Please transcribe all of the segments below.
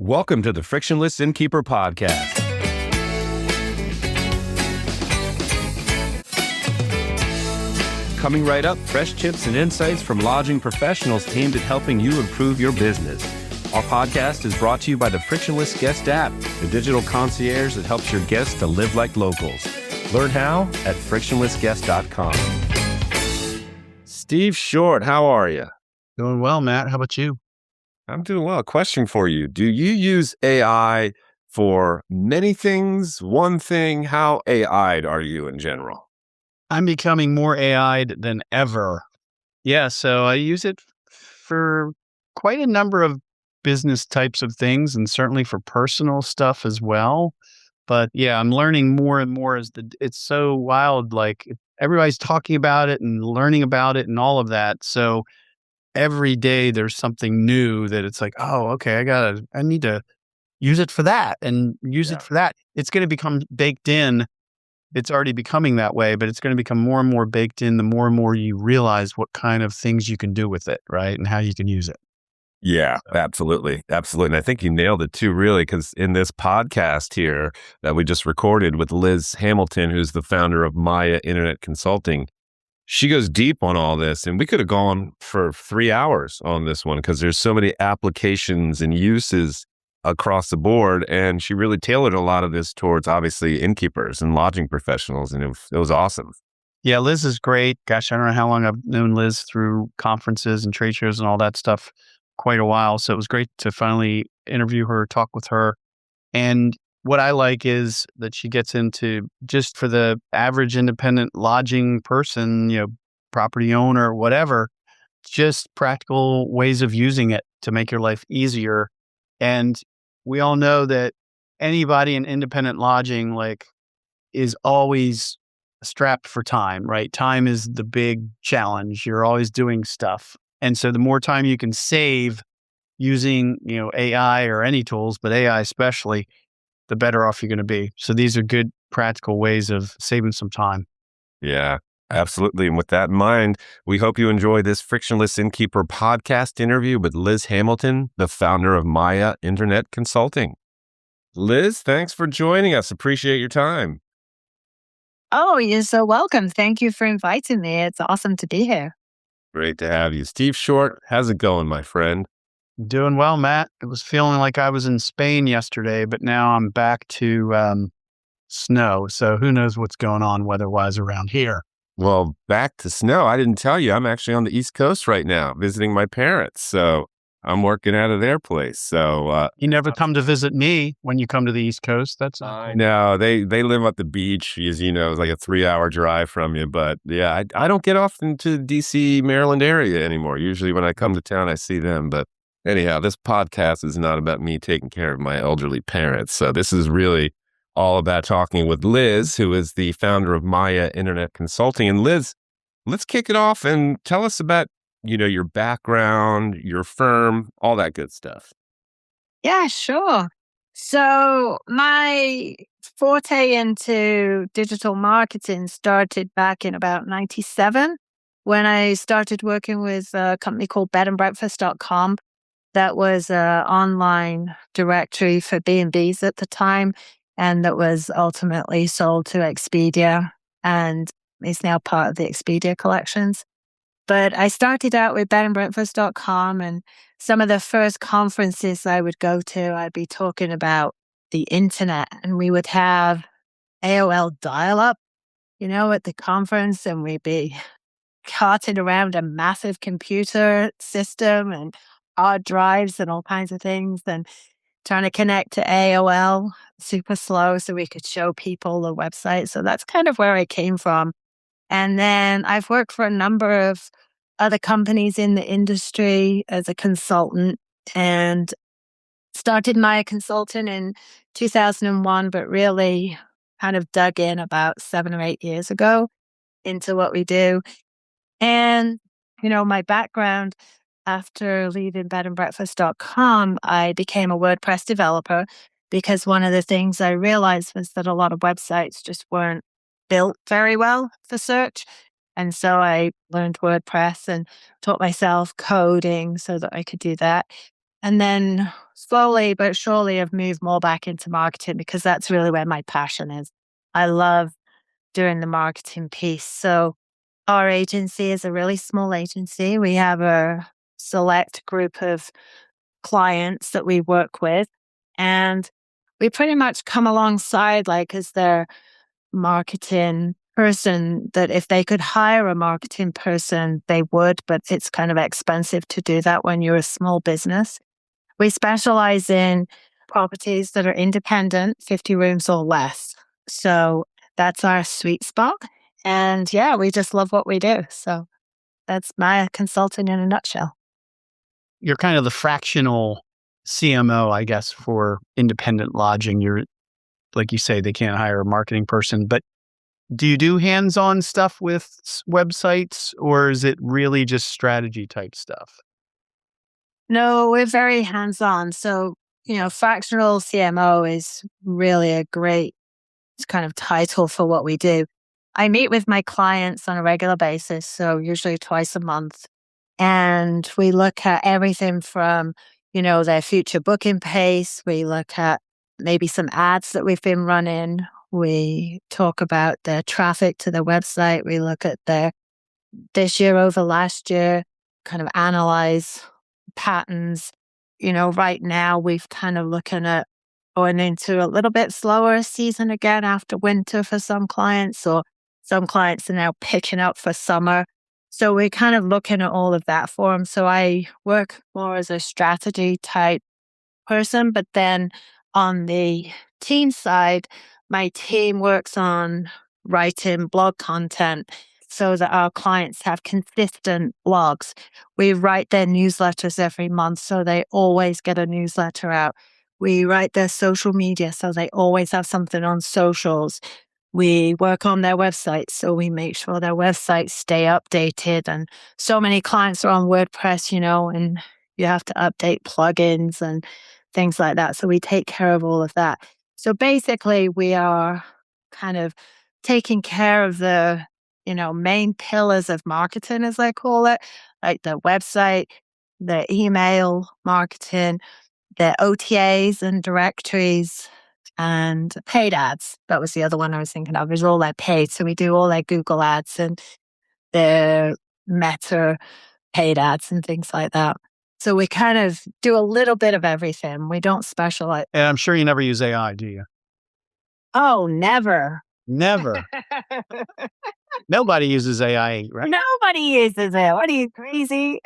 Welcome to the Frictionless Innkeeper podcast. Coming right up, fresh tips and insights from lodging professionals aimed at helping you improve your business. Our podcast is brought to you by the Frictionless Guest App, the digital concierge that helps your guests to live like locals. Learn how at frictionlessguest.com. Steve Short, how are you? Doing well, Matt. How about you? I'm doing well. Question for you. Do you use AI for many things? One thing? How AI'd are you in general? I'm becoming more AI'd than ever. Yeah, so I use it for quite a number of business types of things and certainly for personal stuff as well. But yeah, I'm learning more and more it's so wild. Like everybody's talking about it and learning about it and all of that. So every day there's something new that it's like, oh, okay, I need to use it for that and use it for that. It's going to become baked in. It's already becoming that way, but it's going to become more and more baked in the more and more you realize what kind of things you can do with it, right? And how you can use it. Yeah, absolutely. Absolutely. And I think you nailed it too, really, because in this podcast here that we just recorded with Liz Hamilton, who's the founder of Maia Internet Consulting, she goes deep on all this, and we could have gone for 3 hours on this one because there's so many applications and uses across the board. And she really tailored a lot of this towards obviously innkeepers and lodging professionals. And it was awesome. Yeah, Liz is great. Gosh, I don't know how long I've known Liz through conferences and trade shows and all that stuff, quite a while. So it was great to finally interview her, talk with her. And what I like is that she gets into just for the average independent lodging person, property owner, whatever, just practical ways of using it to make your life easier. And we all know that anybody in independent lodging is always strapped for time, right? Time is the big challenge. You're always doing stuff. And so the more time you can save using, AI or any tools, but AI especially, the better off you're going to be. So these are good practical ways of saving some time. Yeah, absolutely. And with that in mind, we hope you enjoy this Frictionless Innkeeper podcast interview with Liz Hamilton, the founder of Maia Internet Consulting. Liz, thanks for joining us. Appreciate your time. Oh, you're so welcome. Thank you for inviting me. It's awesome to be here. Great to have you. Steve Short, how's it going, my friend? Doing well, Matt. It was feeling like I was in Spain yesterday, but now I'm back to snow. So who knows what's going on weather-wise around here. Well, back to snow. I didn't tell you. I'm actually on the East Coast right now visiting my parents. So I'm working out of their place. So you never come to visit me when you come to the East Coast. That's I know. They live at the beach, as you know, it's like a 3-hour drive from you. But yeah, I don't get off into the DC, Maryland area anymore. Usually when I come to town, I see them. But anyhow, this podcast is not about me taking care of my elderly parents. So this is really all about talking with Liz, who is the founder of Maia Internet Consulting. And Liz, let's kick it off and tell us about, your background, your firm, all that good stuff. Yeah, sure. So my forte into digital marketing started back in about 97 when I started working with a company called bedandbreakfast.com. That was an online directory for B&Bs at the time, and that was ultimately sold to Expedia and is now part of the Expedia collections. But I started out with bedandbreakfast.com, and some of the first conferences I would go to, I'd be talking about the internet, and we would have AOL dial-up, at the conference, and we'd be carting around a massive computer system and hard drives and all kinds of things and trying to connect to AOL super slow so we could show people the website. So that's kind of where I came from. And then I've worked for a number of other companies in the industry as a consultant and started my consulting in 2001, but really kind of dug in about 7 or 8 years ago into what we do. And, my background after leaving bedandbreakfast.com, I became a WordPress developer because one of the things I realized was that a lot of websites just weren't built very well for search. And so I learned WordPress and taught myself coding so that I could do that. And then slowly but surely I've moved more back into marketing because that's really where my passion is. I love doing the marketing piece. So our agency is a really small agency. We have a select group of clients that we work with, and we pretty much come alongside like as their marketing person, that if they could hire a marketing person, they would, but it's kind of expensive to do that when you're a small business. We specialize in properties that are independent, 50 rooms or less. So that's our sweet spot. And yeah, we just love what we do. So that's Maia Consulting in a nutshell. You're kind of the fractional CMO, I guess, for independent lodging. You're, like you say, they can't hire a marketing person, but do you do hands-on stuff with websites, or is it really just strategy type stuff? No, we're very hands-on. So, fractional CMO is really a great kind of title for what we do. I meet with my clients on a regular basis, so usually twice a month. And we look at everything from, their future booking pace. We look at maybe some ads that we've been running. We talk about their traffic to their website. We look at their this year over last year, kind of analyze patterns. Right now we've kind of looking at going into a little bit slower season again after winter for some clients, or some clients are now picking up for summer. So we're kind of looking at all of that for them. So I work more as a strategy type person, but then on the team side, my team works on writing blog content so that our clients have consistent blogs. We write their newsletters every month, so they always get a newsletter out. We write their social media, so they always have something on socials. We work on their websites, so we make sure their websites stay updated. And so many clients are on WordPress, and you have to update plugins and things like that. So we take care of all of that. So basically, we are kind of taking care of the, main pillars of marketing, as I call it, like the website, the email marketing, the OTAs and directories, and paid ads. That was the other one I was thinking of, is all their paid. So we do all their Google ads and their Meta paid ads and things like that. So we kind of do a little bit of everything. We don't specialize. And I'm sure you never use AI, do you? Oh, never. Never. Nobody uses AI, right? Nobody uses it. What are you, crazy?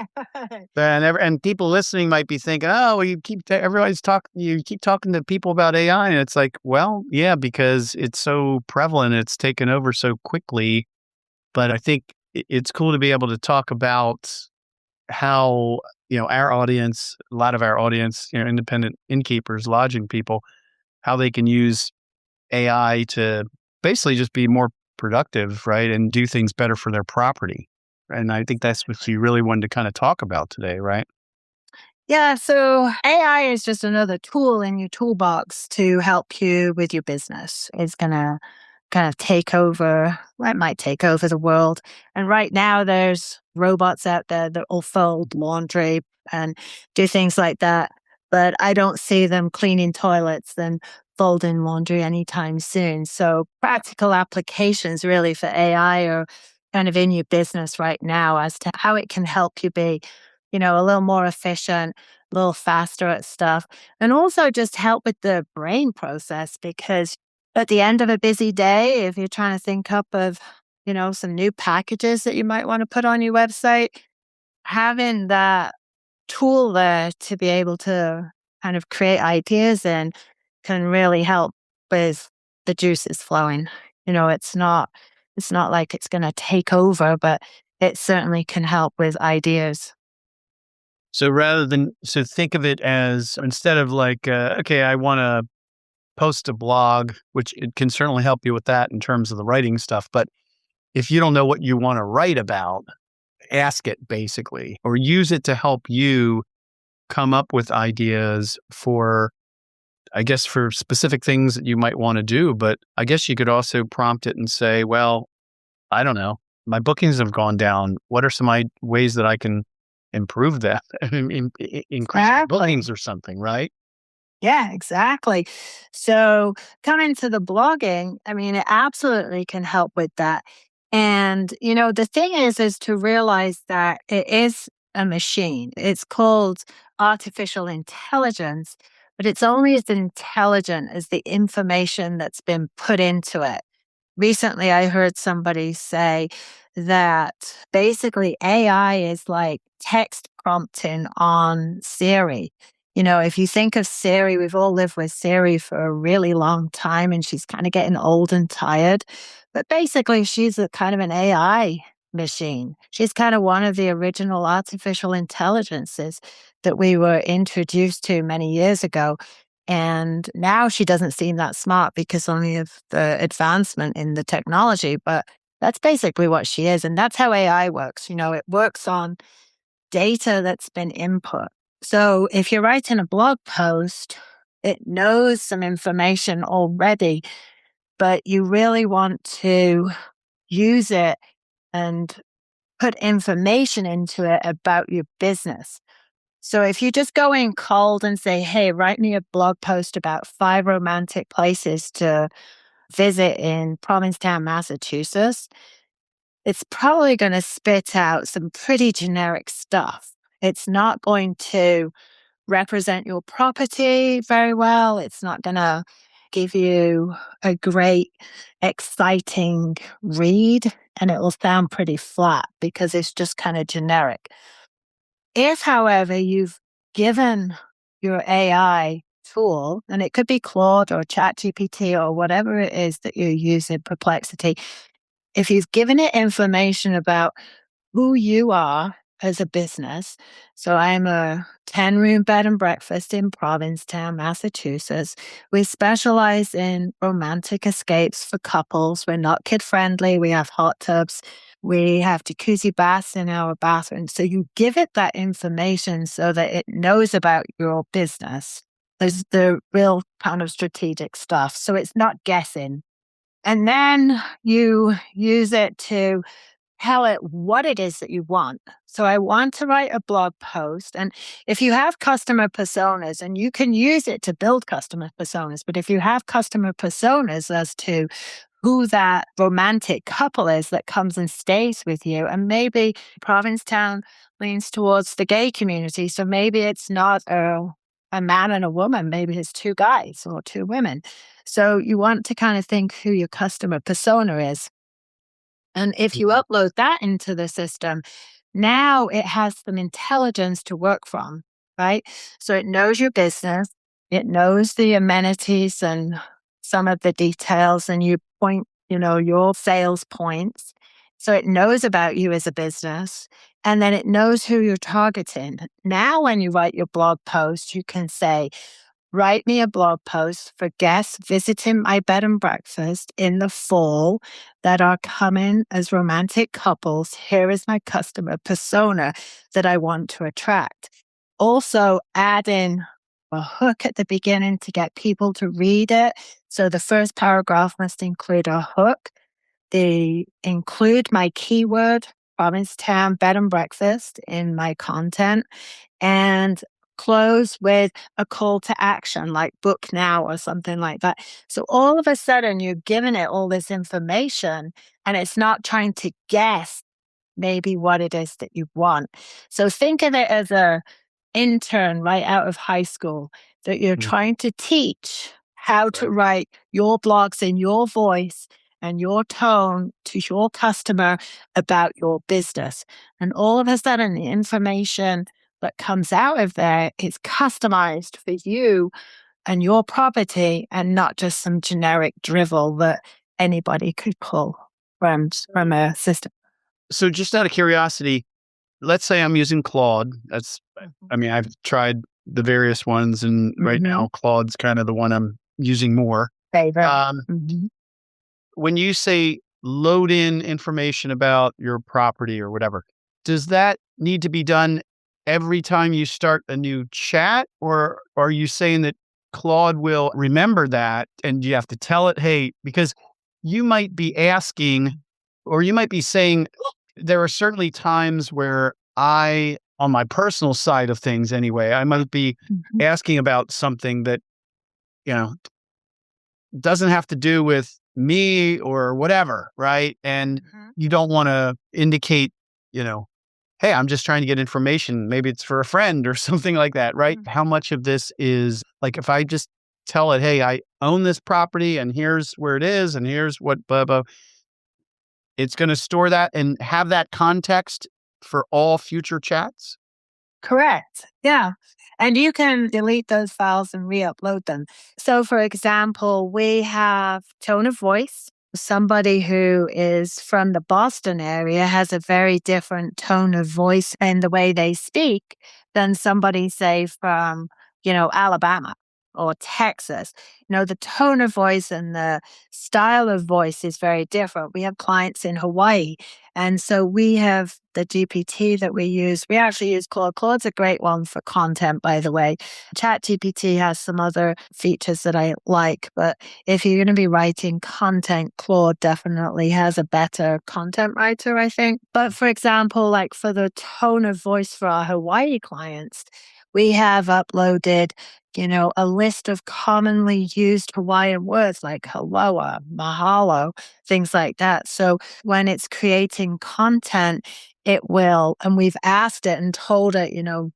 And people listening might be thinking, "Oh, well, you keep talking to people about AI," and it's like, well, yeah, because it's so prevalent, it's taken over so quickly. But I think it's cool to be able to talk about how our audience, a lot of our audience, independent innkeepers, lodging people, how they can use AI to basically just be more productive, right? And do things better for their property. And I think that's what you really wanted to kind of talk about today, right? Yeah, so AI is just another tool in your toolbox to help you with your business. It's going to kind of take over, well, it might take over the world. And right now there's robots out there that will fold laundry and do things like that. But I don't see them cleaning toilets and folding laundry anytime soon. So practical applications really for AI are kind of in your business right now as to how it can help you be, a little more efficient, a little faster at stuff, and also just help with the brain process. Because at the end of a busy day, if you're trying to think up of, some new packages that you might want to put on your website, having that tool there to be able to kind of create ideas and can really help with the juices flowing. It's not like it's going to take over, but it certainly can help with ideas. So think of it as, instead of like, okay, I want to post a blog, which it can certainly help you with that in terms of the writing stuff. But if you don't know what you want to write about, ask it basically, or use it to help you come up with ideas for, I guess, for specific things that you might want to do. But I guess you could also prompt it and say, well, I don't know, my bookings have gone down. What are some ways that I can improve them, increase their bookings or something, right? Yeah, exactly. So coming to the blogging, I mean, it absolutely can help with that. And, the thing is to realize that it is a machine. It's called artificial intelligence, but it's only as intelligent as the information that's been put into it. Recently, I heard somebody say that basically AI is like text prompting on Siri. If you think of Siri, we've all lived with Siri for a really long time and she's kind of getting old and tired. But basically, she's a kind of an AI machine. She's kind of one of the original artificial intelligences that we were introduced to many years ago. And now she doesn't seem that smart because only of the advancement in the technology. But that's basically what she is. And that's how AI works. It works on data that's been input. So if you're writing a blog post, it knows some information already, but you really want to use it and put information into it about your business. So if you just go in cold and say, hey, write me a blog post about 5 romantic places to visit in Provincetown, Massachusetts, it's probably going to spit out some pretty generic stuff. It's not going to represent your property very well. It's not going to give you a great, exciting read, and it will sound pretty flat because it's just kind of generic. If, however, you've given your AI tool, and it could be Claude or ChatGPT or whatever it is that you're using, Perplexity, if you've given it information about who you are as a business. So I'm a 10-room bed and breakfast in Provincetown, Massachusetts. We specialize in romantic escapes for couples. We're not kid-friendly. We have hot tubs. We have jacuzzi baths in our bathroom. So you give it that information so that it knows about your business. There's the real kind of strategic stuff. So it's not guessing. And then you use it to tell it what it is that you want. So I want to write a blog post. And if you have customer personas, and you can use it to build customer personas, but if you have customer personas as to who that romantic couple is that comes and stays with you, and maybe Provincetown leans towards the gay community. So maybe it's not a man and a woman, maybe it's 2 guys or 2 women. So you want to kind of think who your customer persona is. And if you upload that into the system, now it has some intelligence to work from, right? So it knows your business, it knows the amenities and some of the details, and you point, your sales points. So it knows about you as a business, and then it knows who you're targeting. Now, when you write your blog post, you can say, write me a blog post for guests visiting my bed and breakfast in the fall that are coming as romantic couples. Here is my customer persona that I want to attract. Also, add in a hook at the beginning to get people to read it. So the first paragraph must include a hook. They include my keyword, Provincetown bed and breakfast, in my content, and close with a call to action like book now or something like that. So all of a sudden you're giving it all this information, and it's not trying to guess maybe what it is that you want. So think of it as a intern right out of high school that you're trying to teach how to write your blogs in your voice and your tone to your customer about your business. And all of a sudden, the information that comes out of there is customized for you and your property, and not just some generic drivel that anybody could pull from a system. So just out of curiosity, let's say I'm using Claude. I've tried the various ones, and right now Claude's kind of the one I'm using more. Favorite. When you say load in information about your property or whatever, does that need to be done every time you start a new chat? Or are you saying that Claude will remember that and you have to tell it, hey, because you might be asking, or you might be saying, there are certainly times where I on my personal side of things anyway, I might be asking about something that, you know, doesn't have to do with me or whatever, right? And you don't want to indicate, hey, I'm just trying to get information. Maybe it's for a friend or something like that, right? How much of this is like, if I just tell it, hey, I own this property and here's where it is and here's what blah, blah, it's going to store that and have that context for all future chats? Correct. Yeah. And you can delete those files and re-upload them. So for example, we have tone of voice. Somebody who is from the Boston area has a very different tone of voice and the way they speak than somebody, say, from, Alabama or Texas. The tone of voice and the style of voice is very different. We have clients in Hawaii. And so we have the GPT that we use. We actually use Claude. Claude's a great one for content, by the way. ChatGPT has some other features that I like, but if you're going to be writing content, Claude definitely has a better content writer, I think. But for example, like for the tone of voice for our Hawaii clients, we have uploaded, a list of commonly used Hawaiian words like haloa, mahalo, things like that. So when it's creating content, it will, and we've asked it and told it,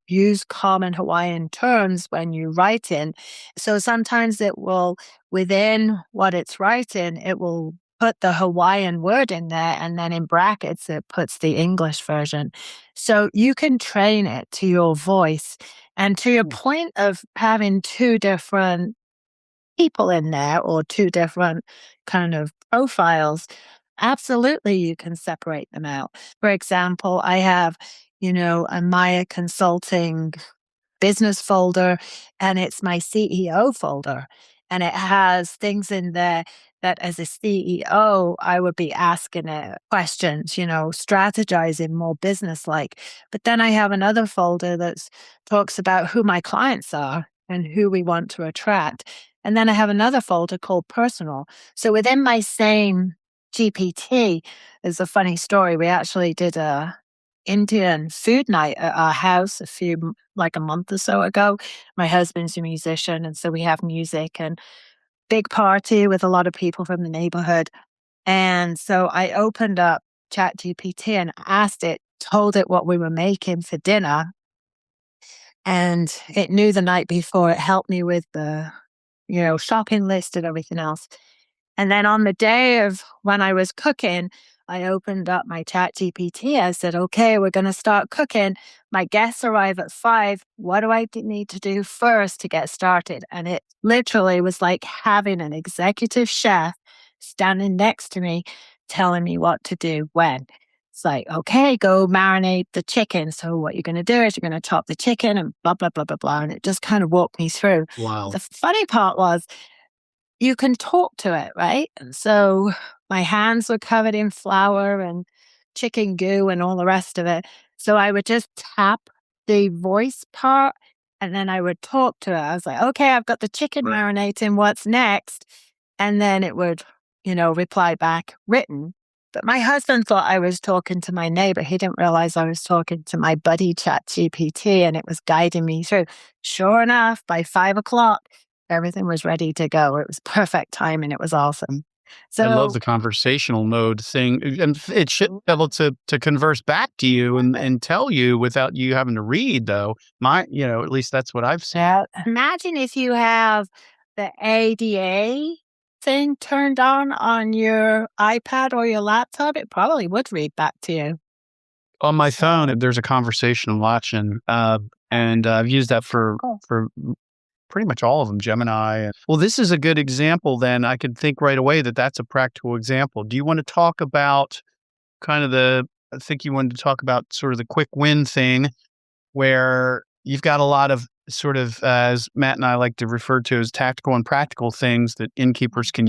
use common Hawaiian terms when you write in. So sometimes it will, within what it's writing, it will put the Hawaiian word in there, and then in brackets, it puts the English version. So you can train it to your voice. And to your point of having two different people in there or two different kind of profiles, absolutely you can separate them out. For example, I have, a Maia Consulting business folder, and it's my CEO folder. And it has things in there that as a CEO, I would be asking it questions, strategizing more business-like. But then I have another folder that talks about who my clients are and who we want to attract. And then I have another folder called personal. So within my same GPT, there's a funny story. We actually did a Indian food night at our house like a month or so ago. My husband's a musician, and so we have music and big party with a lot of people from the neighborhood. And so I opened up ChatGPT and asked it, told it what we were making for dinner. And it knew the night before. It helped me with the, shopping list and everything else. And then on the day of when I was cooking, I opened up my ChatGPT. I said, okay, we're going to start cooking. My guests arrive at 5. What do I need to do first to get started? And it literally was like having an executive chef standing next to me, telling me what to do when. It's like, okay, go marinate the chicken. So what you're going to do is you're going to chop the chicken and blah, blah, blah, blah, blah. And it just kind of walked me through. Wow. The funny part was, you can talk to it, right? And so my hands were covered in flour and chicken goo and all the rest of it. So I would just tap the voice part and then I would talk to it. I was like, okay, I've got the chicken marinating. What's next? And then it would, reply back written. But my husband thought I was talking to my neighbor. He didn't realize I was talking to my buddy ChatGPT, and it was guiding me through. Sure enough, by 5:00, everything was ready to go. It was perfect timing. It was awesome. So I love the conversational mode thing. And it should be able to converse back to you and tell you without you having to read, though. At least that's what I've seen. yeah, imagine if you have the ADA thing turned on your iPad or your laptop, it probably would read back to you. On my phone, there's a conversational option, and I've used that for pretty much all of them, Gemini. Well, this is a good example then. I could think right away that that's a practical example. Do you want to talk about I think you wanted to talk about sort of the quick win thing where you've got a lot of sort of, as Matt and I like to refer to as tactical and practical things that innkeepers can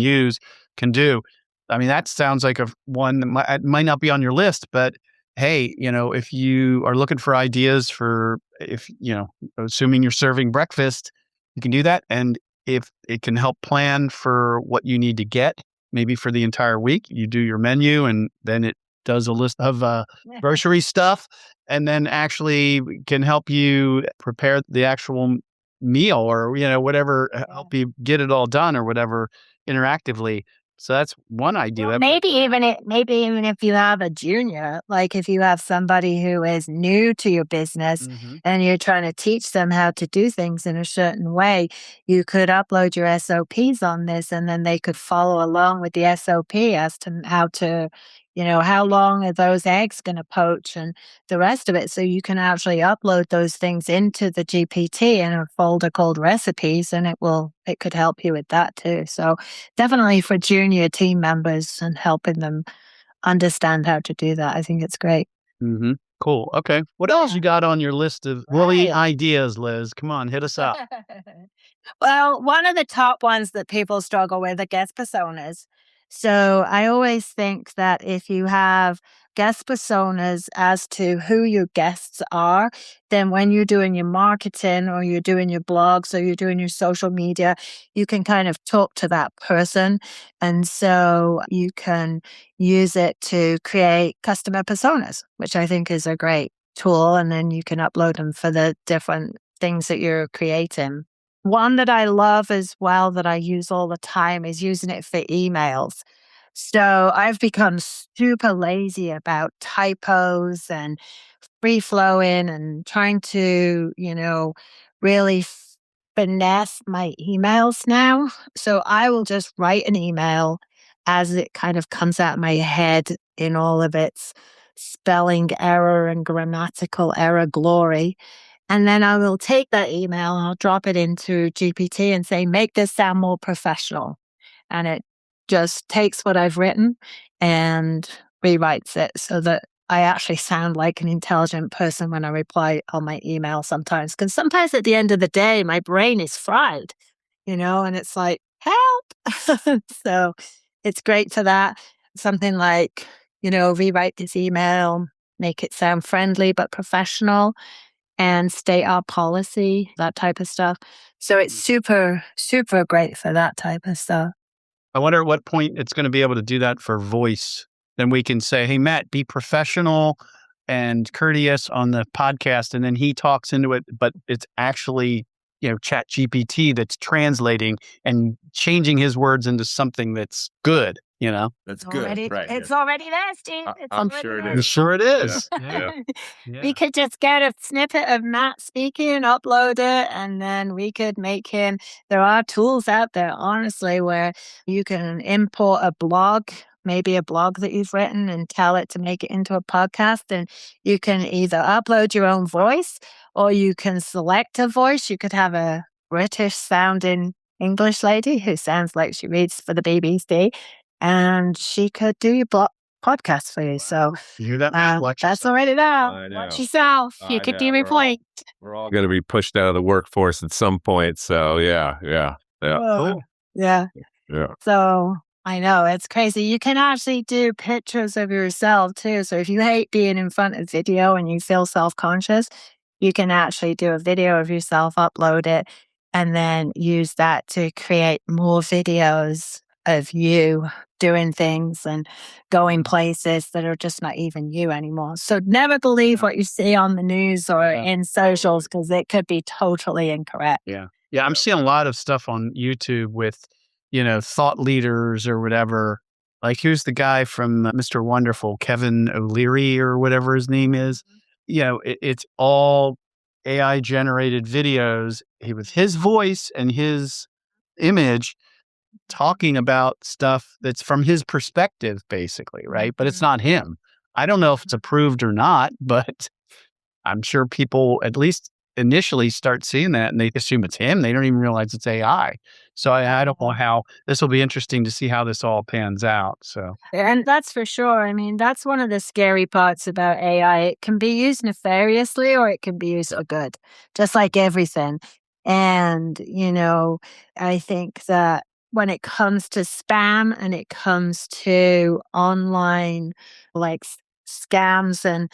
do. I mean, that sounds like one that might not be on your list, but hey, if you are looking for ideas assuming you're serving breakfast, you can do that. And if it can help plan for what you need to get, maybe for the entire week, you do your menu and then it does a list of grocery stuff and then actually can help you prepare the actual meal or, whatever, help you get it all done or whatever interactively. So that's one idea. Well, maybe even if you have a junior, like if you have somebody who is new to your business and you're trying to teach them how to do things in a certain way, you could upload your SOPs on this and then they could follow along with the SOP as to how to, how long are those eggs going to poach and the rest of it. So you can actually upload those things into the GPT in a folder called recipes, and it could help you with that too. So definitely for junior team members and helping them understand how to do that. I think it's great. Cool. Okay. What else you got on your list of woolly ideas, Liz? Come on, hit us up. Well, one of the top ones that people struggle with are guest personas. So I always think that if you have guest personas as to who your guests are, then when you're doing your marketing or you're doing your blogs or you're doing your social media, you can kind of talk to that person. And so you can use it to create customer personas, which I think is a great tool. And then you can upload them for the different things that you're creating. One that I love as well that I use all the time is using it for emails. So I've become super lazy about typos and free flowing and trying to, really finesse my emails now. So I will just write an email as it kind of comes out of my head in all of its spelling error and grammatical error glory. And then I will take that email and I'll drop it into GPT and say, make this sound more professional. And it just takes what I've written and rewrites it so that I actually sound like an intelligent person when I reply on my email sometimes. Because sometimes at the end of the day, my brain is fried, and it's like, help. So it's great for that. Something like, rewrite this email, make it sound friendly but professional, and state our policy, that type of stuff. So it's super, super great for that type of stuff. I wonder at what point it's going to be able to do that for voice. Then we can say, hey, Matt, be professional and courteous on the podcast. And then he talks into it, but it's actually, Chat GPT that's translating and changing his words into something that's good. That's good. Right. It's already there, Steve. I'm sure it is. I'm sure it is. Yeah. We could just get a snippet of Matt speaking, upload it, and then we could make him. There are tools out there, honestly, where you can import a blog, maybe a blog that you've written, and tell it to make it into a podcast. And you can either upload your own voice or you can select a voice. You could have a British sounding English lady who sounds like she reads for the BBC. And she could do your podcast for you. So you hear that? That's already there. Watch yourself. You could do point. We're all going to be pushed out of the workforce at some point. So yeah. Cool. Yeah. Yeah. So I know it's crazy. You can actually do pictures of yourself too. So if you hate being in front of video and you feel self-conscious, you can actually do a video of yourself, upload it, and then use that to create more videos of you doing things and going places that are just not even you anymore. So never believe what you see on the news or in socials because it could be totally incorrect. Yeah. I'm seeing a lot of stuff on YouTube with, thought leaders or whatever. Like who's the guy from Mr. Wonderful, Kevin O'Leary or whatever his name is. It's all AI generated videos with his voice and his image talking about stuff that's from his perspective, basically, right? But it's not him. I don't know if it's approved or not, but I'm sure people at least initially start seeing that and they assume it's him. They don't even realize it's AI. So I don't know how this will be interesting to see how this all pans out. So, and that's for sure. I mean, that's one of the scary parts about AI. It can be used nefariously or it can be used for good, just like everything. And, I think that when it comes to spam and it comes to online like scams and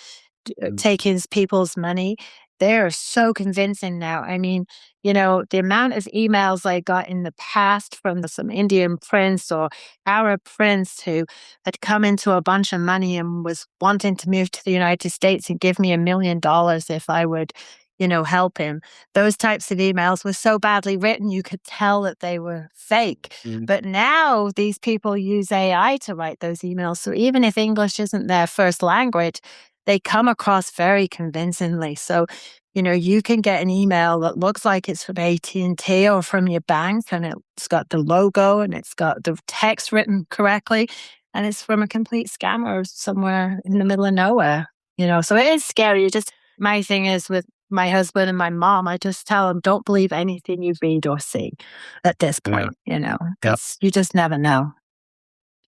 taking people's money, they're so convincing now. I mean, the amount of emails I got in the past from some Indian prince or Arab prince who had come into a bunch of money and was wanting to move to the United States and give me $1 million if I would, help him. Those types of emails were so badly written, you could tell that they were fake. But now these people use AI to write those emails. So even if English isn't their first language, they come across very convincingly. So, you can get an email that looks like it's from AT&T or from your bank, and it's got the logo and it's got the text written correctly, and it's from a complete scammer somewhere in the middle of nowhere. So it is scary. My thing is with my husband and my mom, I just tell them, don't believe anything you read or see at this point, because you just never know.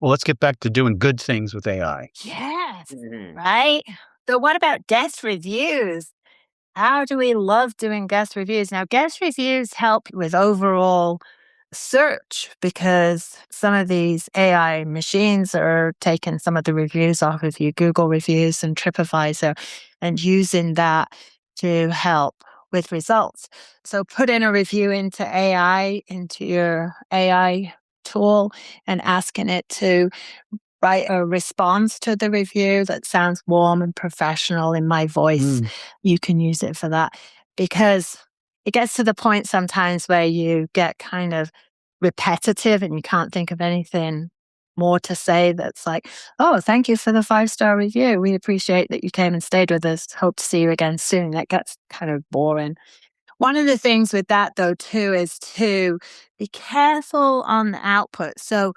Well, let's get back to doing good things with AI. Yes, right? So what about guest reviews? How do we love doing guest reviews? Now, guest reviews help with overall search because some of these AI machines are taking some of the reviews off of your Google reviews and TripAdvisor and using that to help with results. So put in a review into your AI tool, and asking it to write a response to the review that sounds warm and professional in my voice. You can use it for that, because it gets to the point sometimes where you get kind of repetitive and you can't think of anything more to say that's like, oh, thank you for the 5-star review. We appreciate that you came and stayed with us. Hope to see you again soon. That gets kind of boring. One of the things with that, though, too, is to be careful on the output. So,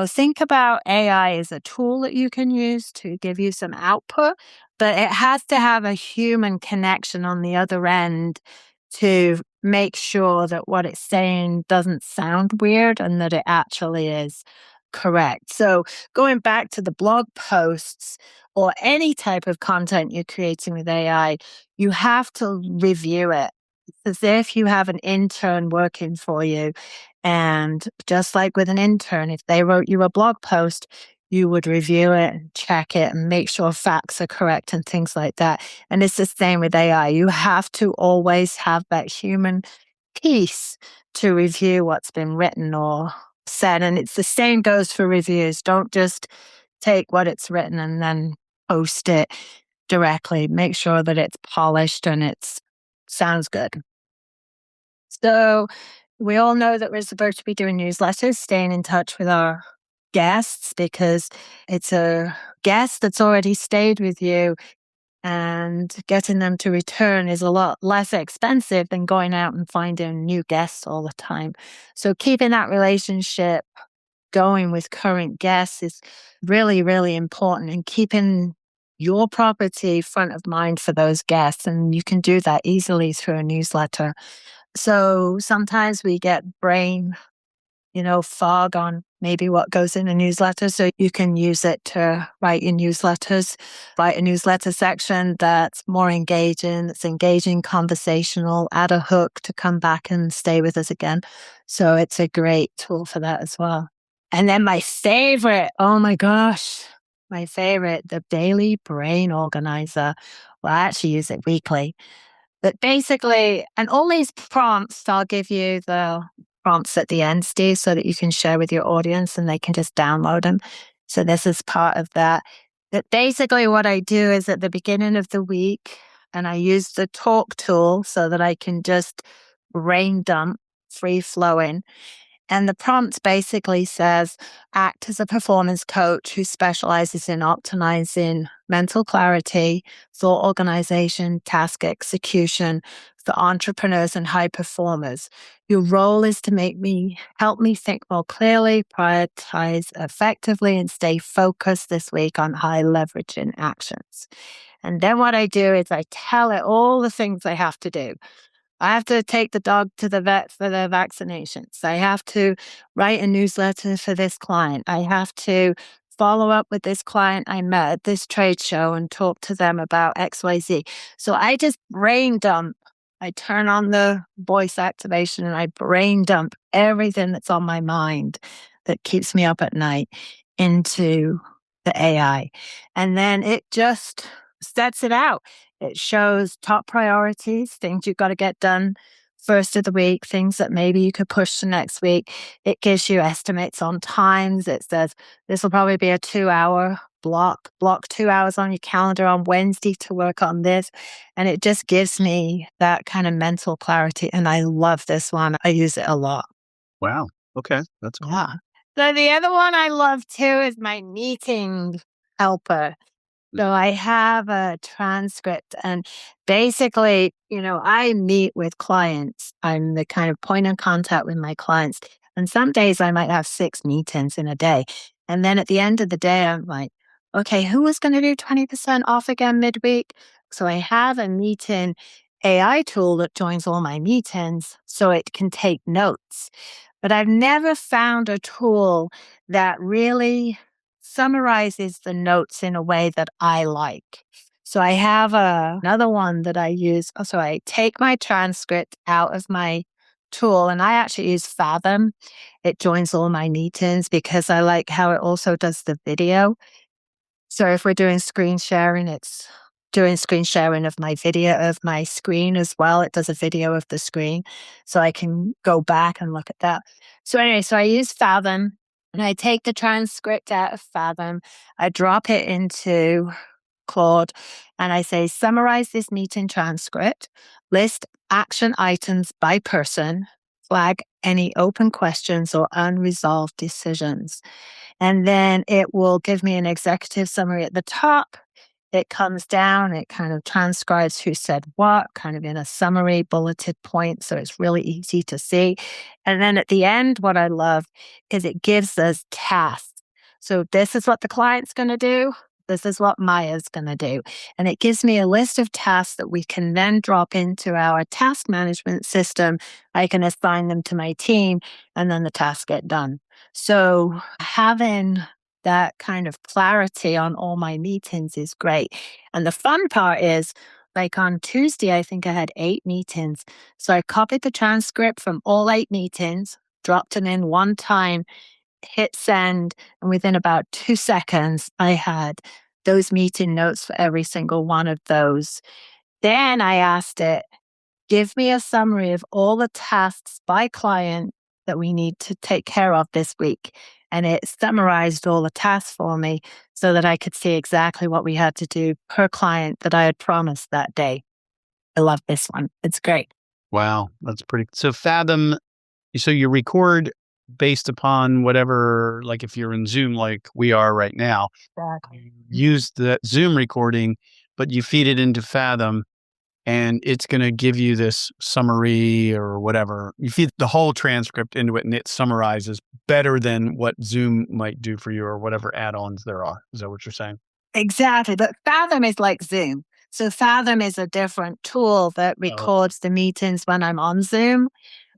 think about AI as a tool that you can use to give you some output, but it has to have a human connection on the other end to make sure that what it's saying doesn't sound weird and that it actually is correct. So going back to the blog posts or any type of content you're creating with AI, you have to review it. It's as if you have an intern working for you. And just like with an intern, if they wrote you a blog post, you would review it and check it and make sure facts are correct and things like that. And it's the same with AI. You have to always have that human piece to review what's been written or said. And it's the same goes for reviews. Don't just take what it's written and then post it directly. Make sure that it's polished and it sounds good. So we all know that we're supposed to be doing newsletters, staying in touch with our guests, because it's a guest that's already stayed with you, and getting them to return is a lot less expensive than going out and finding new guests all the time. So keeping that relationship going with current guests is really, really important, and keeping your property front of mind for those guests. And you can do that easily through a newsletter. So sometimes we get brain, fog on maybe what goes in a newsletter. So you can use it to write your newsletters, write a newsletter section that's more engaging, that's engaging, conversational, add a hook to come back and stay with us again. So it's a great tool for that as well. And then my favorite, oh my gosh, my favorite, the Daily Brain Organizer. Well, I actually use it weekly. But basically, and all these prompts, I'll give you the prompts at the end, Steve, so that you can share with your audience and they can just download them. So this is part of that. But basically what I do is at the beginning of the week, and I use the talk tool so that I can just brain dump, free flowing. And the prompt basically says, act as a performance coach who specializes in optimizing mental clarity, thought organization, task execution for entrepreneurs and high performers. Your role is to help me think more clearly, prioritize effectively, and stay focused this week on high leveraging actions. And then what I do is I tell it all the things I have to do. I have to take the dog to the vet for their vaccinations. I have to write a newsletter for this client. I have to follow up with this client I met at this trade show and talk to them about XYZ. So I just brain dump. I turn on the voice activation and I brain dump everything that's on my mind that keeps me up at night into the AI. And then it just sets it out. It shows top priorities, things you've got to get done first of the week, things that maybe you could push to next week. It gives you estimates on times. It says this will probably be a 2-hour block 2 hours on your calendar on Wednesday to work on this. And it just gives me that kind of mental clarity. And I love this one. I use it a lot. Wow. Okay. That's cool. Yeah. So the other one I love too is my meeting helper. So I have a transcript, and basically, I meet with clients. I'm the kind of point of contact with my clients. And some days I might have 6 meetings in a day. And then at the end of the day, I'm like, okay, who was going to do 20% off again midweek? So I have a meeting AI tool that joins all my meetings so it can take notes. But I've never found a tool that really summarizes the notes in a way that I like. So I have another one that I use. So I take my transcript out of my tool, and I actually use Fathom. It joins all my meetings because I like how it also does the video. So if we're doing screen sharing, it's doing screen sharing of my video of my screen as well. It does a video of the screen. So I can go back and look at that. So anyway, so I use Fathom. And I take the transcript out of Fathom, I drop it into Claude, and I say, summarize this meeting transcript, list action items by person, flag any open questions or unresolved decisions. And then it will give me an executive summary at the top. It comes down, it kind of transcribes who said what, kind of in a summary bulleted point. So it's really easy to see. And then at the end, what I love is it gives us tasks. So this is what the client's going to do. This is what Maia's going to do. And it gives me a list of tasks that we can then drop into our task management system. I can assign them to my team, and then the tasks get done. So having that kind of clarity on all my meetings is great. And the fun part is, like on Tuesday, I think I had 8 meetings. So I copied the transcript from all 8 meetings, dropped it in one time, hit send, and within about 2 seconds, I had those meeting notes for every single one of those. Then I asked it, give me a summary of all the tasks by client that we need to take care of this week. And it summarized all the tasks for me so that I could see exactly what we had to do per client that I had promised that day. I love this one. It's great. Wow. That's pretty. So Fathom, so you record based upon whatever, like if you're in Zoom, like we are right now, Exactly. use the Zoom recording, but you feed it into Fathom, and it's going to give you this summary or whatever. You feed the whole transcript into it, and it summarizes better than what Zoom might do for you or whatever add-ons there are. Is that what you're saying? Exactly. But Fathom is like Zoom. So Fathom is a different tool that records the meetings when I'm on Zoom.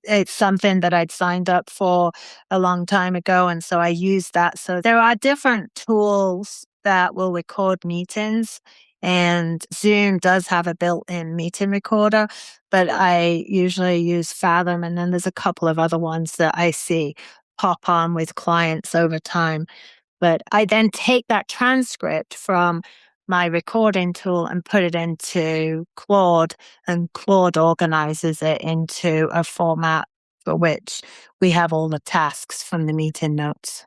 It's something that I'd signed up for a long time ago. And so I use that. So there are different tools that will record meetings. And Zoom does have a built-in meeting recorder, but I usually use Fathom. And then there's a couple of other ones that I see pop on with clients over time. But I then take that transcript from my recording tool and put it into Claude, and Claude organizes it into a format for which we have all the tasks from the meeting notes.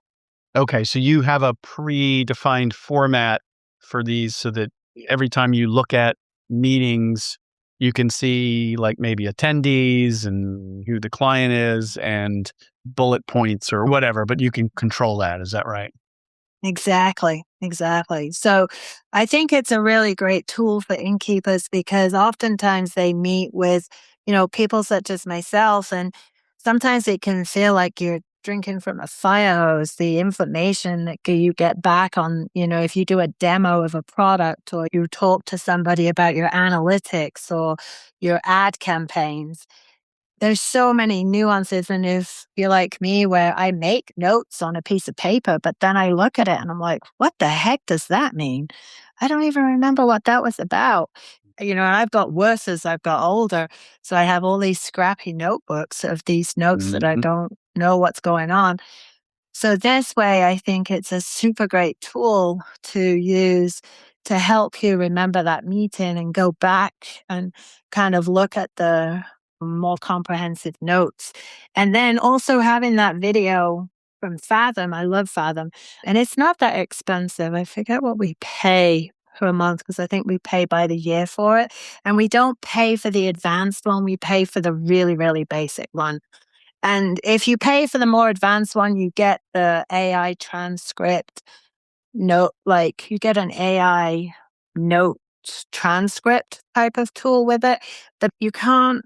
Okay. So you have a predefined format for these so that every time you look at meetings, you can see like maybe attendees and who the client is and bullet points or whatever, but you can control that. Is that right? Exactly. So I think it's a really great tool for innkeepers because oftentimes they meet with, people such as myself, and sometimes it can feel like you're drinking from a fire hose. The information that you get back on, if you do a demo of a product or you talk to somebody about your analytics or your ad campaigns, there's so many nuances. And if you're like me, where I make notes on a piece of paper, but then I look at it and I'm like, what the heck does that mean? I don't even remember what that was about. And I've got worse as I've got older. So I have all these scrappy notebooks of these notes that I don't know what's going on. So this way, I think it's a super great tool to use to help you remember that meeting and go back and kind of look at the more comprehensive notes. And then also having that video from Fathom. I love Fathom. And it's not that expensive. I forget what we pay per month because I think we pay by the year for it. And we don't pay for the advanced one. We pay for the really, really basic one. And if you pay for the more advanced one, you get the AI transcript note, like you get an AI note transcript type of tool with it, that you can't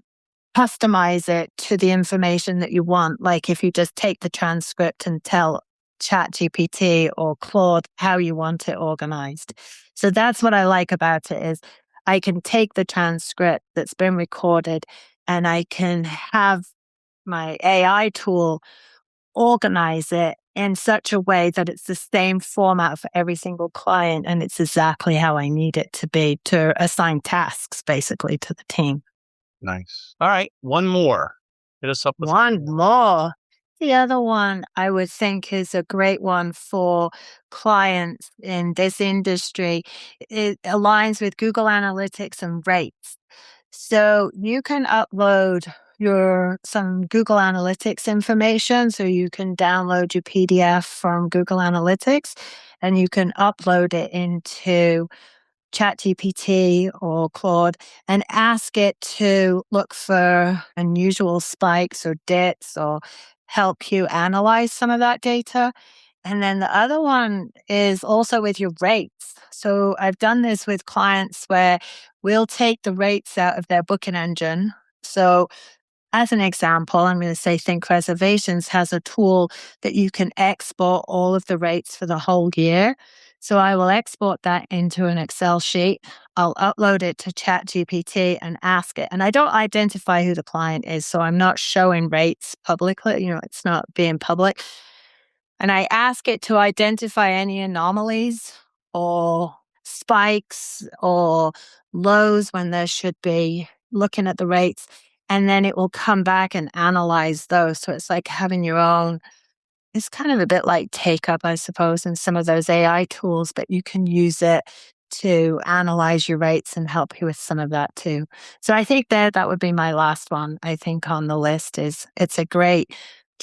customize it to the information that you want. Like if you just take the transcript and tell ChatGPT or Claude how you want it organized. So that's what I like about it is I can take the transcript that's been recorded and I can have my AI tool organize it in such a way that it's the same format for every single client and it's exactly how I need it to be to assign tasks basically to the team. Nice. All right. One more. Hit us up with one more. The other one I would think is a great one for clients in this industry. It aligns with Google Analytics and rates. So you can upload some Google Analytics information. So you can download your PDF from Google Analytics and you can upload it into ChatGPT or Claude and ask it to look for unusual spikes or dips or help you analyze some of that data. And then the other one is also with your rates. So I've done this with clients where we'll take the rates out of their booking engine. So as an example, I'm going to say Think Reservations has a tool that you can export all of the rates for the whole year. So I will export that into an Excel sheet. I'll upload it to ChatGPT and ask it. And I don't identify who the client is, so I'm not showing rates publicly. It's not being public. And I ask it to identify any anomalies or spikes or lows when there should be, looking at the rates. And then it will come back and analyze those. So it's like having your own, it's kind of a bit like Take Up, I suppose, in some of those AI tools, but you can use it to analyze your rates and help you with some of that too. So I think that would be my last one, I think, on the list is it's a great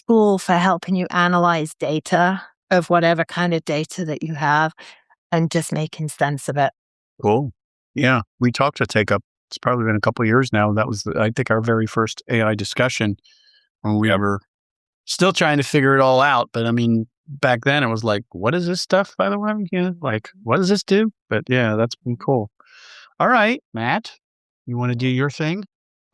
tool for helping you analyze data of whatever kind of data that you have and just making sense of it. Cool. Yeah. We talked to Take Up. It's probably been a couple of years now. That was, I think, our very first AI discussion when we were still trying to figure it all out. But I mean, back then it was like, what is this stuff, by the way? Like, what does this do? But yeah, that's been cool. All right, Matt, you want to do your thing?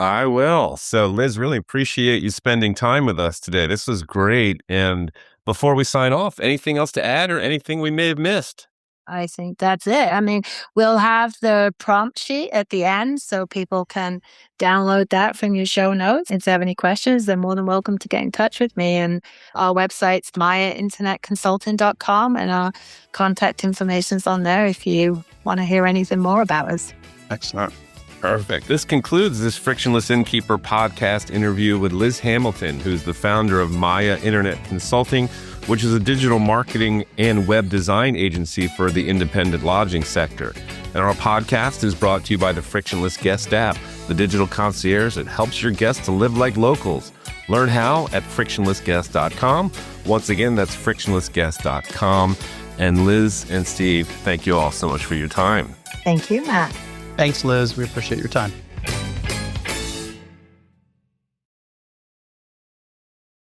I will. So Liz, really appreciate you spending time with us today. This was great. And before we sign off, anything else to add or anything we may have missed? I think that's it. I mean, we'll have the prompt sheet at the end so people can download that from your show notes. If they have any questions, they're more than welcome to get in touch with me. And our website's MaiaInternetConsulting.com and our contact information's on there if you want to hear anything more about us. Excellent. Perfect. This concludes this Frictionless Innkeeper podcast interview with Liz Hamilton, who's the founder of Maia Internet Consulting, which is a digital marketing and web design agency for the independent lodging sector. And our podcast is brought to you by the Frictionless Guest App, the digital concierge that helps your guests to live like locals. Learn how at frictionlessguest.com. Once again, that's frictionlessguest.com. And Liz and Steve, thank you all so much for your time. Thank you, Matt. Thanks, Liz. We appreciate your time.